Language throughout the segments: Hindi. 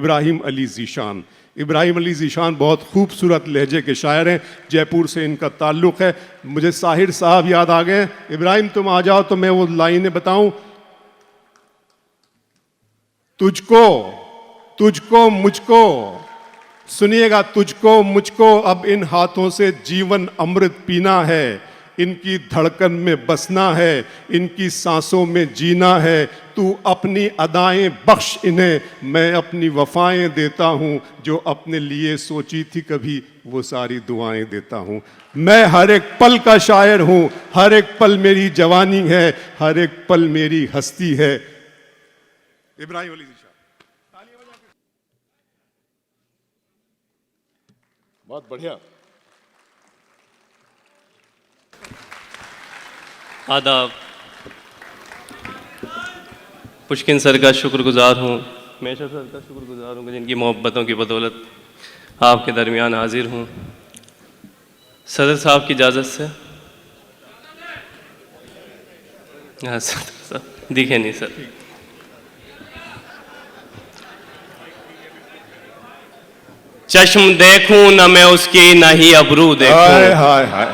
इब्राहिम अली ज़ीशान। इब्राहिम अली ज़ीशान बहुत खूबसूरत लहजे के शायर हैं, जयपुर से इनका ताल्लुक़ है। मुझे साहिर साहब याद आ गए। इब्राहिम तुम आ जाओ तो मैं वो लाइनें बताऊं। तुझको तुझको मुझको, सुनिएगा, तुझको मुझको अब इन हाथों से जीवन अमृत पीना है, इनकी धड़कन में बसना है, इनकी सांसों में जीना है। तू अपनी अदाएं बख्श इन्हें, मैं अपनी वफाएं देता हूँ, जो अपने लिए सोची थी कभी वो सारी दुआएं देता हूँ। मैं हर एक पल का शायर हूँ, हर एक पल मेरी जवानी है, हर एक पल मेरी हस्ती है। इब्राहिम अली ज़ीशान। बहुत बढ़िया। आदाब। पुष्किन सर का शुक्रगुजार हूँ, मेशर सर का शुक्रगुजार हूँ, जिनकी मोहब्बतों की बदौलत आपके दरमियान हाजिर हूँ। सदर साहब की इजाज़त से। हाँ सदर साहब दिखे नहीं सर। चश्म देखूं न मैं उसकी न ही अबरू देखूं। हाय हाय हाय।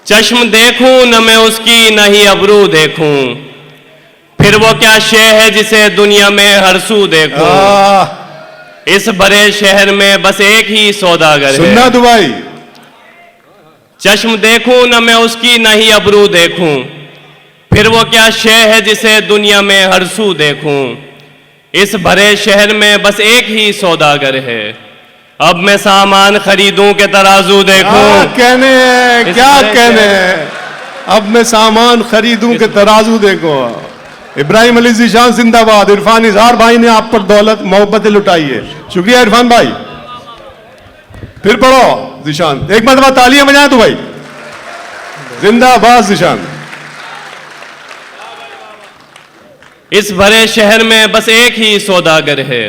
चश्म देखूं न मैं उसकी न ही अबरू देखूं, फिर वो क्या शे है जिसे दुनिया में हर सू देखूं। इस बड़े शहर में बस एक ही सौदागर है। सुनना दुबई। चश्म देखूं न मैं उसकी न ही अबरू देखूं, फिर वो क्या शे है जिसे दुनिया में हर सू देखूं। इस भरे शहर में बस एक ही सौदागर है, अब मैं सामान खरीदूं के तराजू देखूं। क्या कहने, अब मैं सामान खरीदूं के तराजू देखो। इब्राहिम अली ज़ीशान जिंदाबाद। इरफान इजहार भाई ने आप पर दौलत मोहब्बतें लुटाई है, शुक्रिया इरफान भाई। फिर पढ़ो ज़ीशान, एक मरतबा तालियां बजाएं तो भाई। जिंदाबाद ज़ीशान। इस भरे शहर में बस एक ही सौदागर है,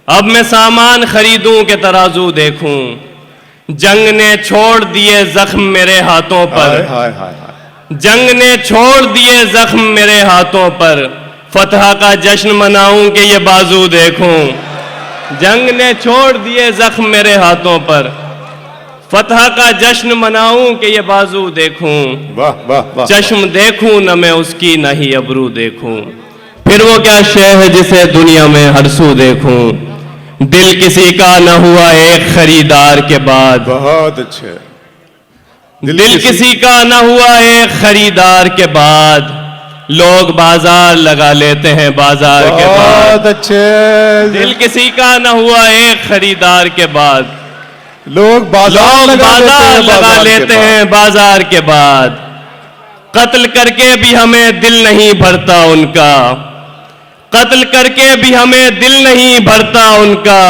अब मैं सामान खरीदूं के तराजू देखूं। जंग ने छोड़ दिए जख्म मेरे हाथों पर, हाय हाय हाय। जंग ने छोड़ दिए जख्म मेरे हाथों पर, फतह का जश्न मनाऊं कि ये बाजू देखूं। जंग ने छोड़ दिए जख्म मेरे हाथों पर, फतह का जश्न मनाऊं कि ये बाजू देखूं। वाह वाह वाह। चश्म देखूं न मैं उसकी न ही अबरू देखूं, फिर वो क्या शे है जिसे दुनिया में हर सू देखूं। दिल किसी का न हुआ एक खरीदार के बाद, बहुत अच्छे। दिल किसी का न हुआ एक खरीदार के बाद, लोग बाजार लगा लेते हैं बाजार के बाद। बहुत अच्छे। दिल किसी का न हुआ एक खरीदार के बाद, लोग बाजार लगा लेते हैं बाजार के बाद। कत्ल करके भी हमें दिल नहीं भरता उनका, कत्ल करके भी हमें दिल नहीं भरता उनका।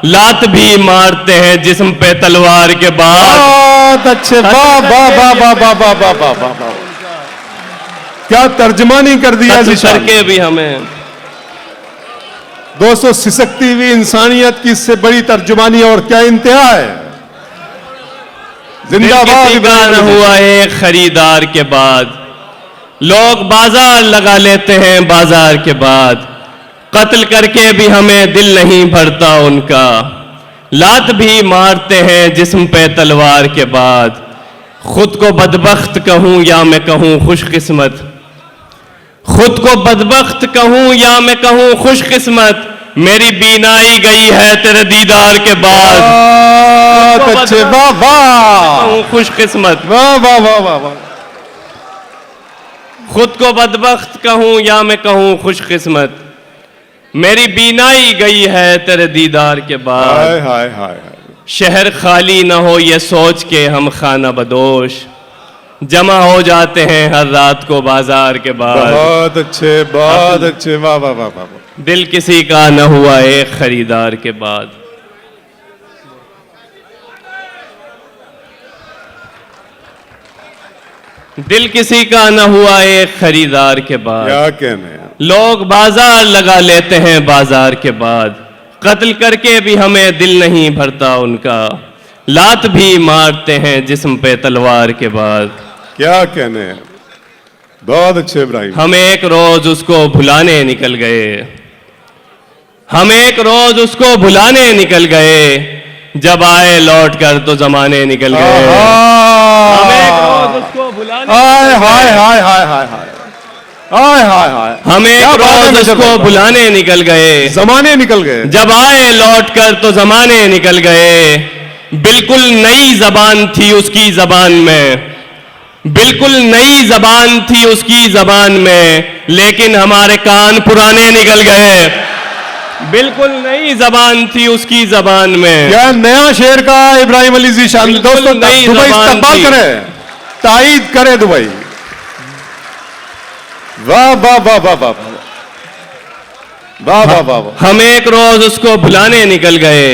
लात भी मारते हैं जिस्म पे तलवार के बाद। बहुत अच्छे। वाह वाह वाह वाह वाह वाह वाह वाह वाह वाह। क्या तर्जमानी कर दिया ज़ीशान। करके भी हमें। दोस्तों, सिसकती हुई इंसानियत की इससे बड़ी तर्जुमानी और क्या इंतहा है। जिंदाबाद। का न हुआ एक खरीदार के बाद, लोग बाजार लगा लेते हैं बाजार के बाद। कत्ल करके भी हमें दिल नहीं भरता उनका, लात भी मारते हैं जिस्म पे तलवार के बाद। खुद को बदबख्त कहूं या मैं कहूं खुशकिस्मत, खुद को बदबख्त कहूं या मैं कहूं खुशकिस्मत, मेरी बीनाई गई है तेरे दीदार के बाद। अच्छे। वाह वाह। खुशकिस्मत। वाह वाह वाह वाह वाह। खुद को बदबख्त कहूं या मैं कहूं खुशकिस्मत, मेरी बीनाई गई है तेरे दीदार के बाद। हाय हाय हाय। शहर खाली न हो ये सोच के हम खाना बदोश, जमा हो जाते हैं हर रात को बाजार के बाद। बहुत अच्छे, बहुत अच्छे। वाह वाह वाह वाह। दिल किसी का न हुआ एक खरीदार के बाद। दिल किसी का न हुआ एक खरीदार के बाद, क्या कहने। लोग बाजार लगा लेते हैं बाजार के बाद। कत्ल करके भी हमें दिल नहीं भरता उनका, लात भी मारते हैं जिस्म पे तलवार के बाद। क्या कहने हैं। बहुत अच्छे इब्राहिम। हम एक रोज उसको भुलाने निकल गए, हम एक रोज उसको भुलाने निकल गए, जब आए लौट कर तो जमाने निकल गए। हम एक रोज उसको भुलाने हाय हाय हाय हाय हाय हाय हाय हाय हाय, हम एक रोज उसको भुलाने निकल गए, जमाने निकल गए। जब आए लौट कर तो जमाने निकल गए। बिल्कुल नई जबान थी उसकी जबान में, बिल्कुल नई जबान थी उसकी जबान में, लेकिन हमारे कान पुराने निकल गए। बिल्कुल नई जबान थी उसकी जबान में। क्या नया शेर का इब्राहिम अली ज़ीशान। बिल्कुल दोस्तों नई दुबई जबान इस्तकबाल थी। करे, ताईद करे दुबई। वाह वाह वाह वाह वाह वाह वाह वाह वाह। हम एक रोज उसको भुलाने निकल गए,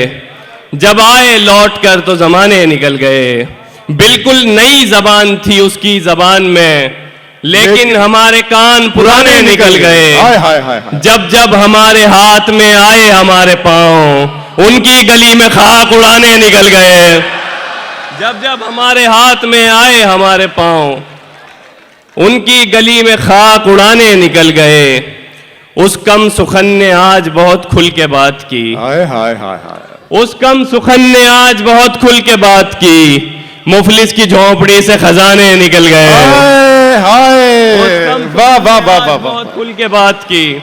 जब आए लौट कर तो जमाने निकल गए। बिल्कुल नई जबान थी उसकी जबान में, लेकिन हमारे कान पुराने निकल गए। हाय हाय हाय हाय। जब जब हमारे हाथ में आए हमारे पांव, उनकी गली में खाक उड़ाने निकल गए। जब जब हमारे हाथ में आए हमारे पांव, उनकी गली में खाक उड़ाने निकल गए। उस कम सुखन ने आज बहुत खुल के बात की, हाय हाय हाय हाय। उस कम सुखन ने आज बहुत खुल के बात की। मुफलिस की झोंपड़ी से खजाने निकल गए। हाय हाय, वाह वाह वाह वाह वाह। बहुत खुल के बात की,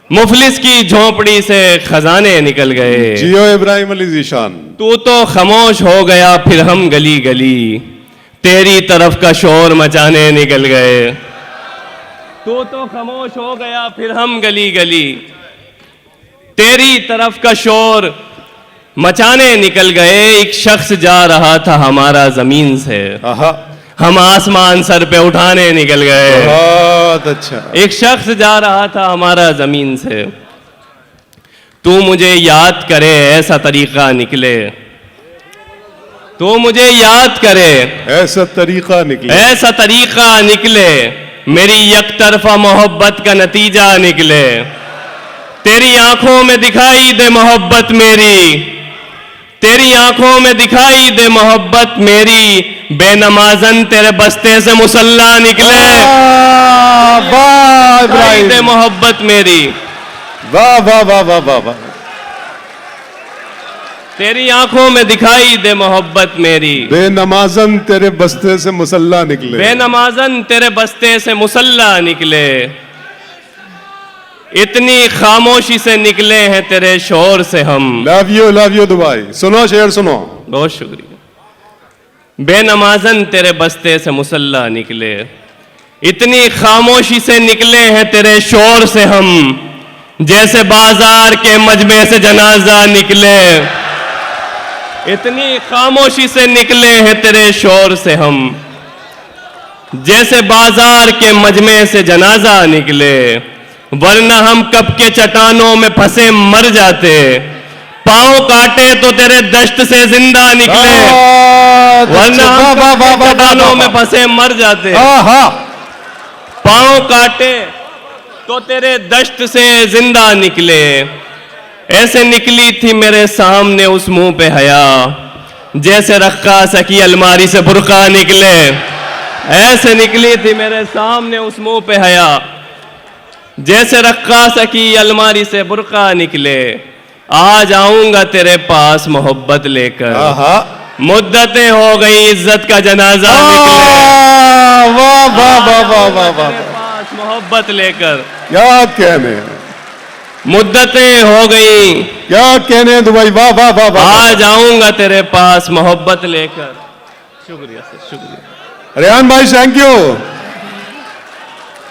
मुफलिस की झोंपड़ी से खजाने निकल गए। जियो इब्राहिम अली ज़ीशान। तू तो खामोश हो गया, फिर हम गली गली तेरी तरफ का शोर मचाने निकल गए। तू तो खामोश हो गया, फिर हम गली गली तेरी तरफ का शोर मचाने निकल गए। एक शख्स जा रहा था हमारा जमीन से, आहा, हम आसमान सर पे उठाने निकल गए। बहुत अच्छा। एक शख्स जा रहा था हमारा जमीन से, तू मुझे याद करे ऐसा तरीका निकले। तू मुझे याद करे ऐसा तरीका निकले, ऐसा तरीका निकले, मेरी यकतरफा मोहब्बत का नतीजा निकले। तेरी आंखों में दिखाई दे मोहब्बत मेरी, तेरी आंखों में दिखाई दे मोहब्बत मेरी, बेनमाजन तेरे बस्ते से मुसल्ला निकले। वाह दिखाई दे इब्राहिम, मोहब्बत मेरी, वाह वाह वाह वाह वाह वाह। तेरी आंखों में दिखाई दे मोहब्बत मेरी, बेनमाजन तेरे बस्ते से मुसल्ला निकले। बेनमाजन तेरे बस्ते से मुसल्ला निकले। इतनी खामोशी से निकले हैं तेरे शोर से हम। Love you Dubai. सुनो शेर सुनो। बहुत शुक्रिया। बेनमाजन तेरे बस्ते से मुसल्ला निकले, इतनी खामोशी से निकले हैं तेरे शोर से हम, जैसे बाजार के मजमे से जनाजा निकले। इतनी खामोशी से निकले हैं तेरे शोर से हम, जैसे बाजार के मजमे से जनाजा निकले। वरना हम कब के चट्टानों में फंसे मर जाते, पांव काटे तो तेरे दश्त से जिंदा निकले। वरना हम कब के चट्टानों में फंसे मर जाते, पांव काटे तो तेरे दश्त से जिंदा निकले। ऐसे निकली थी मेरे सामने उस मुंह पे हया, जैसे रक्कास की अलमारी से बुर्का निकले। ऐसे निकली थी मेरे सामने उस मुंह पे हया, जैसे रक्कास की अलमारी से बुर्का निकले। आज आऊंगा तेरे पास मोहब्बत लेकर, मुद्दतें हो गई इज्जत का जनाजा निकले। वाह वाह वाह वाह वाह वाह, पास मोहब्बत लेकर क्या कहने, मुद्दतें हो गई, क्या कहने दुबई। वाह वाह वाह वाह। आज आऊंगा तेरे पास मोहब्बत लेकर। शुक्रिया सर, शुक्रिया। रेहान भाई थैंक यू।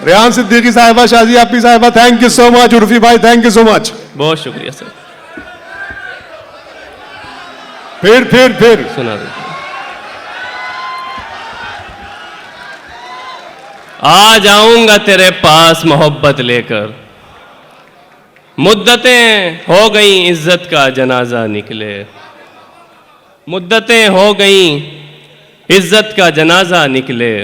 रेहान सिद्दीकी साहिबा, शाजी आपी साहिबा thank you so much. Urfi भाई थैंक यू सो मच। बहुत शुक्रिया सर। फिर सुना दो। आज आऊंगा तेरे पास मोहब्बत लेकर, मुद्दतें हो गई इज्जत का जनाजा निकले। मुद्दतें हो गई इज्जत का जनाजा निकले।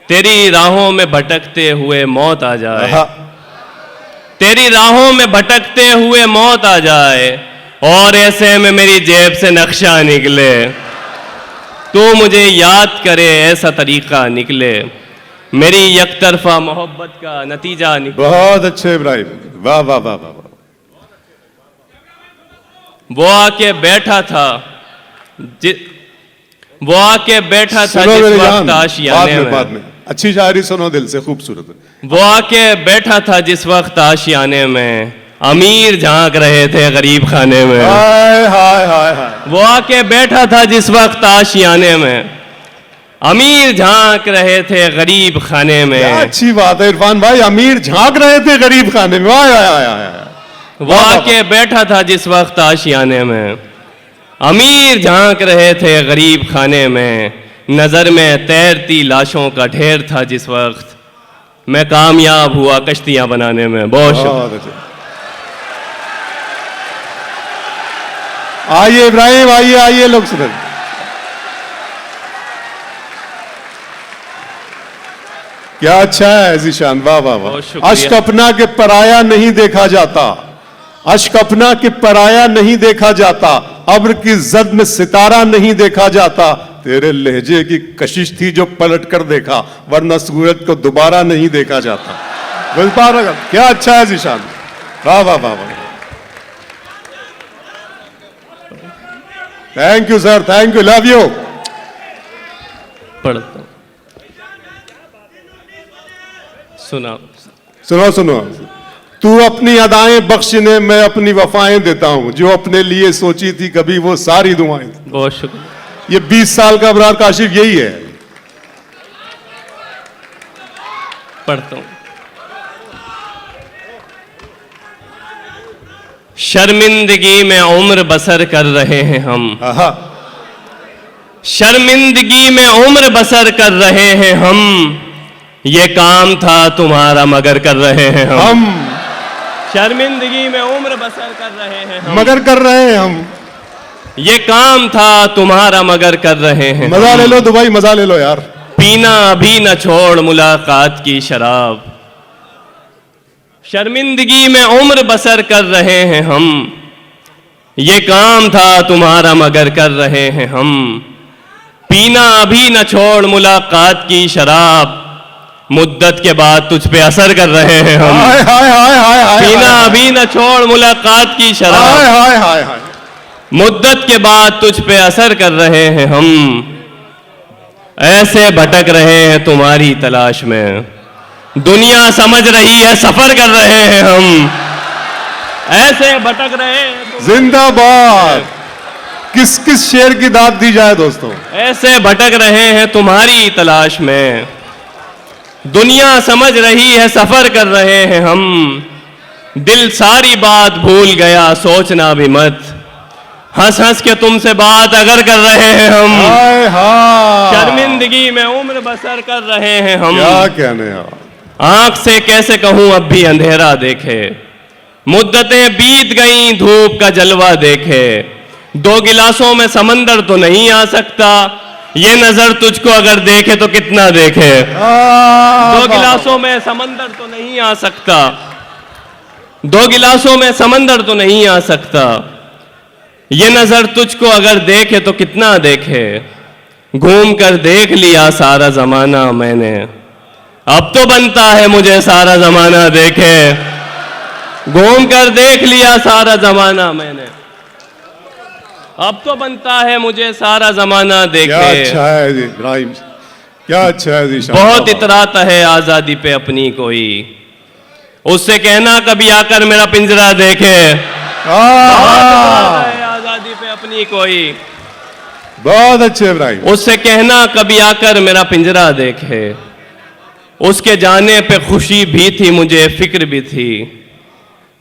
तेरी राहों में भटकते हुए मौत आ जाए, तेरी राहों में भटकते हुए मौत आ जाए, और ऐसे में मेरी जेब से नक्शा निकले। तू मुझे याद करे ऐसा तरीका निकले, मेरी यकतरफा मोहब्बत का नतीजा निकले। बहुत अच्छे इब्राहिम। वाह वाह वाह वाह वाह। वो आके बैठा था वो आके बैठा था सुनो जिस मेरे वक्त जान, आशियाने बाद में में अच्छी शायरी सुनो दिल से, खूबसूरत है। वो आके बैठा था जिस वक्त आशियाने में, अमीर झांक रहे थे गरीब खाने में। हाय हाय हाय हाय। वो आके बैठा था जिस वक्त आशियाने में, अमीर झांक रहे थे गरीब खाने में। क्या अच्छी बात है इरफान भाई, अमीर झांक रहे थे गरीब खाने में। आय आय आय आय। वो आके बैठा था जिस वक्त आशियाने में, अमीर झांक रहे थे गरीब खाने में। नजर में तैरती लाशों का ढेर था जिस वक्त, मैं कामयाब हुआ कश्तियां बनाने में। बहुत शुक्रिया। बहुत अच्छे। आइए इब्राहिम, आइए आइए, लोग सुने। क्या अच्छा है जीशान, वाह वाह वाह। बहुत शुक्रिया। अश्क अपना के पराया नहीं देखा जाता, अश्क अपना के पराया नहीं देखा जाता, अब्र की जद में सितारा नहीं देखा जाता। तेरे लहजे की कशिश थी जो पलट कर देखा, वरना सूरज को दोबारा नहीं देखा जाता। क्या अच्छा है जीशान, वाह वाह वाह वाह। Thank you sir, thank you, love you. पढ़ता हूं, सुना। सुनो सुनो। तू अपनी अदाएं बख्शने, मैं अपनी वफाएं देता हूं, जो अपने लिए सोची थी कभी वो सारी दुआएं। बहुत शुक्रिया। ये 20 साल का अबरार काशिफ यही है। पढ़ता हूं। शर्मिंदगी में उम्र बसर कर रहे हैं हम, आहा। शर्मिंदगी में उम्र बसर कर रहे हैं हम, ये काम था तुम्हारा मगर कर रहे हैं हम। शर्मिंदगी में उम्र बसर कर रहे हैं हम, मगर कर रहे हैं हम, ये काम था तुम्हारा मगर कर रहे हैं। मजा ले लो दुबई, मजा ले लो यार। पीना अभी न छोड़ मुलाकात की शराब, शर्मिंदगी में उम्र बसर कर रहे हैं हम, ये काम था तुम्हारा मगर कर रहे हैं हम। पीना अभी न छोड़ मुलाकात की शराब, मुद्दत के बाद तुझ पे असर कर रहे हैं हम। हाय हाय हाय हाय हाय। पीना अभी न छोड़ मुलाकात की शराब, हाय हाय हाय हाय। मुद्दत के बाद तुझ पे असर कर रहे हैं हम। ऐसे भटक रहे हैं तुम्हारी तलाश में, दुनिया समझ रही है सफर कर रहे हैं हम। ऐसे भटक रहे हैं। जिंदाबाद। किस किस शेर की दाद दी जाए दोस्तों। ऐसे भटक रहे हैं तुम्हारी तलाश में, दुनिया समझ रही है सफर कर रहे हैं हम। दिल सारी बात भूल गया सोचना भी मत, हंस हंस के तुमसे बात अगर कर रहे हैं हम। हाय हाय। शर्मिंदगी में उम्र बसर कर रहे हैं हम। क्या कहने यार। आंख से कैसे कहूं अब भी अंधेरा देखे, मुद्दतें बीत गईं धूप का जलवा देखे। 2 गिलासों में समंदर तो नहीं आ सकता, ये नजर तुझको अगर देखे तो कितना देखे। 2 गिलासों में समंदर तो नहीं आ सकता, 2 गिलासों में समंदर तो नहीं आ सकता, ये नजर तुझको अगर देखे तो कितना देखे। घूम कर देख लिया सारा जमाना मैंने, अब तो बनता है मुझे सारा जमाना देखे। घूम कर देख लिया सारा जमाना मैंने, अब तो बनता है मुझे सारा जमाना देखे। क्या अच्छा है जी इब्राहिम, क्या अच्छा है जी। बहुत इतराता है आजादी पे अपनी कोई, उससे कहना कभी आकर मेरा पिंजरा देखे। आजादी पे अपनी कोई, बहुत अच्छे इब्राहिम। उससे कहना कभी आकर मेरा पिंजरा देखे। उसके जाने पे खुशी भी थी मुझे फिक्र भी थी,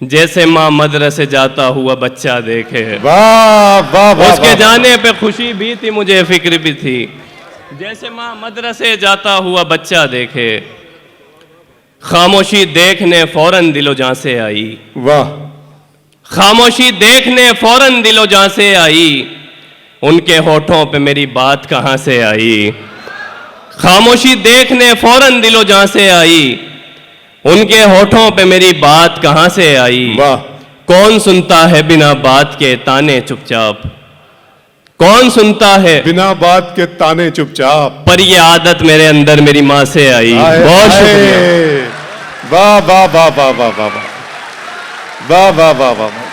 जैसे माँ मदरसे जाता हुआ बच्चा देखे। वाह वाह वाह। उसके जाने पे खुशी भी थी मुझे फिक्र भी थी, जैसे माँ मदरसे जाता हुआ बच्चा देखे। खामोशी देखने फौरन दिलो जां से आई, वाह। खामोशी देखने फौरन दिलो जां से आई, उनके होठों पे मेरी बात कहां से आई। खामोशी देखने फौरन दिलो जां से आई, उनके होठों पे मेरी बात कहां से आई। वाह। कौन सुनता है बिना बात के ताने चुपचाप, कौन सुनता है बिना बात के ताने चुपचाप, पर ये आदत मेरे अंदर मेरी माँ से आई। हाय, बहुत हाय। शुक्रिया। वाह वाह वाह वाह वाह वाह वाह। वाह वाह वाह वाह वाह।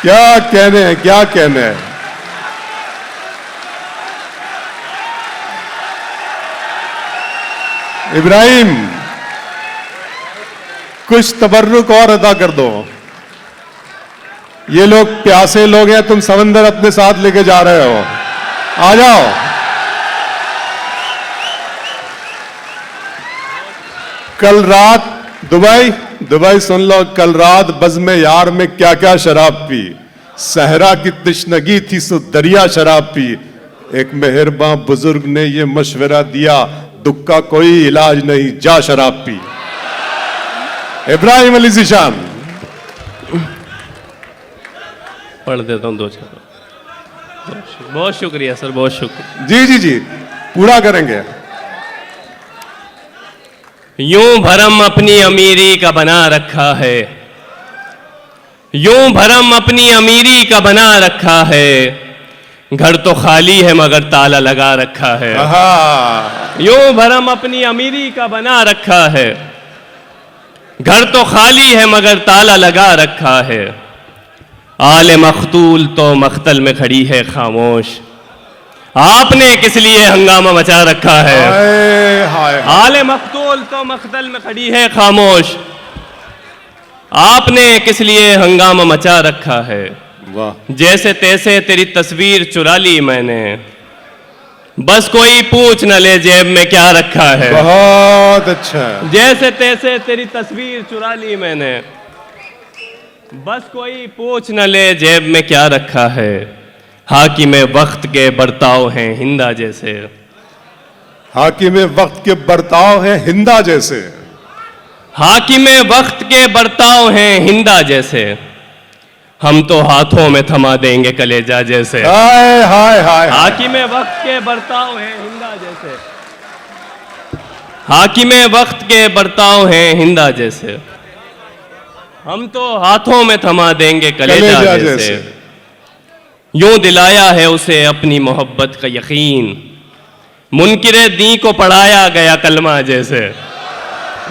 क्या कहने हैं, क्या कहने हैं। इब्राहिम, कुछ तबर्रुक और अदा कर दो। ये लोग प्यासे लोग हैं, तुम समंदर अपने साथ लेके जा रहे हो। आ जाओ। कल रात दुबई सुन लो, कल रात बज़्म यार में क्या क्या शराब पी। सहरा की तृष्णगी थी सो दरिया शराब पी। एक मेहरबान बुजुर्ग ने ये मशवरा दिया, दुख का कोई इलाज नहीं, जा शराब पी। इब्राहिम अली ज़ीशान। पढ़ देता हूँ 2-4। बहुत शुक्रिया सर, बहुत शुक्रिया। जी जी जी, पूरा करेंगे। यूं भरम अपनी अमीरी का बना रखा है, यूं भरम अपनी अमीरी का बना रखा है, घर तो खाली है मगर ताला लगा रखा है। यूं भरम अपनी अमीरी का बना रखा है, घर तो खाली है मगर ताला लगा रखा है। आले मख्तूल तो मख्तल में खड़ी है खामोश, आपने किस लिए हंगामा मचा रखा है। आले मख्तूल तो मख्तल में खड़ी है खामोश, आपने किस लिए हंगामा मचा रखा है। वाह। जैसे तैसे तेरी तस्वीर चुरा ली मैंने, बस कोई पूछ न ले जेब में क्या रखा है। बहुत अच्छा। जैसे तैसे तेरी तस्वीर चुरा ली मैंने, बस कोई पूछ न ले जेब में क्या रखा है। हाकिमे वक्त के बर्ताव हैं हिंदा जैसे, हाकिमे वक्त के बर्ताव हैं हिंदा जैसे, हाकिमे वक्त के बर्ताव हैं हिंदा जैसे, हम तो हाथों में थमा देंगे कलेजा जैसे। हाय हाय हाय। हाकिमे वक्त के बर्ताव हैं हिंदा जैसे, हाकिमे वक्त के बर्ताव हैं हिंदा जैसे, हम तो हाथों में थमा देंगे कलेजा जैसे। यूं दिलाया है उसे अपनी मोहब्बत का यकीन, मुनकिरे दी को पढ़ाया गया कलमा जैसे।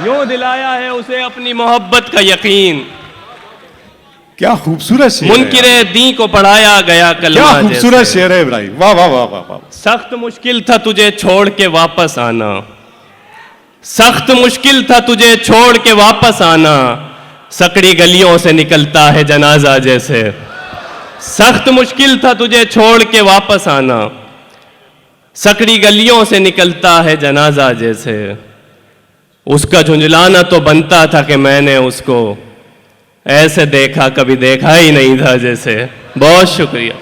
यूं दिलाया है उसे अपनी मोहब्बत का यकीन, क्या खूबसूरत शेर है। मुनकिरे दी को पढ़ाया गया कलमा क्या जैसे। खूबसूरत शेर है इब्राहिम, वाह वाह वाह वाह वाह। सख्त मुश्किल था तुझे छोड़ के वापस आना, सख्त मुश्किल था तुझे छोड़ के वापस आना, सकड़ी गलियों से निकलता है जनाजा जैसे। सख्त मुश्किल था तुझे छोड़ के वापस आना, सकड़ी गलियों से निकलता है जनाजा जैसे। उसका झुंझलाना तो बनता था कि मैंने उसको ऐसे देखा कभी देखा ही नहीं था जैसे। बहुत शुक्रिया।